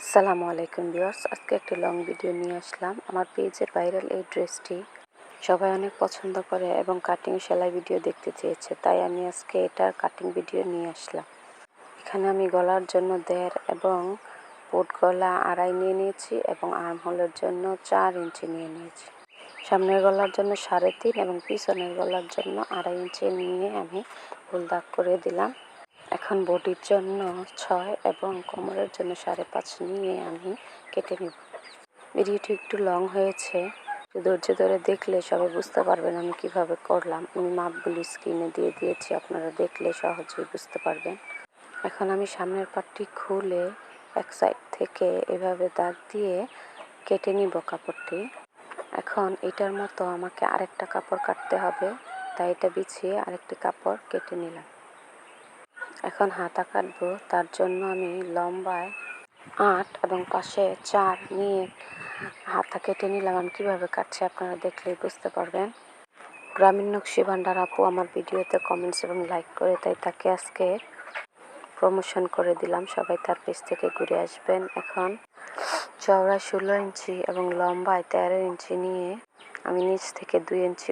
আসসালামু আলাইকুম ভিউয়ার্স, আজকে একটি লং ভিডিও নিয়ে আসলাম। আমার পেজের ভাইরাল এই ড্রেসটি সবাই অনেক পছন্দ করে এবং কাটিং সেলাই ভিডিও দেখতে চেয়েছে, তাই আমি আজকে এটার কাটিং ভিডিও নিয়ে আসলাম। এখানে আমি গলার জন্য 1.5 এবং পুট গলা 2.5 নিয়ে নিয়েছি এবং আর্ম হোলের জন্য 4 ইঞ্চি নিয়ে নিয়েছি। সামনের গলার জন্য 3.5 এবং পিছনের গলার জন্য 2.5 ইঞ্চি নিয়ে আমি ফুল দাগ করে দিলাম। এখন বডির জন্য 6 এবং কোমরের জন্য 5.5 নিয়ে আমি কেটে নিব। ভিডিওটি একটু লং হয়েছে, ধৈর্য ধরে দেখলে সবাই বুঝতে পারবেন আমি কিভাবে করলাম। আমি মাপগুলি স্ক্রিনে দিয়ে দিয়েছি, আপনারা দেখলে সহজেই বুঝতে পারবেন। এখন আমি সামনের পাটটি খুলে এক সাইড থেকে এভাবে দাগ দিয়ে কেটে নিব কাপড়টি। এখন এটার মতো আমাকে আরেকটা কাপড় কাটতে হবে, তাই এটা বিছিয়ে আরেকটি কাপড় কেটে নিলাম। এখন হাতা কাটবো, তার জন্য আমি লম্বায় 8 এবং পাশে 4 নিয়ে হাতা কেটে নিলাম। আমি কীভাবে কাটছি আপনারা দেখলেই বুঝতে পারবেন। গ্রামীণ নকশি ভান্ডার আপু আমার ভিডিওতে কমেন্টস এবং লাইক করে, তাই তাকে আজকে প্রমোশন করে দিলাম, সবাই তার পেজ থেকে ঘুরে আসবেন। এখন চওড়ায় 16 ইঞ্চি এবং লম্বায় 13 ইঞ্চি নিয়ে আমি নিচ থেকে 2 ইঞ্চি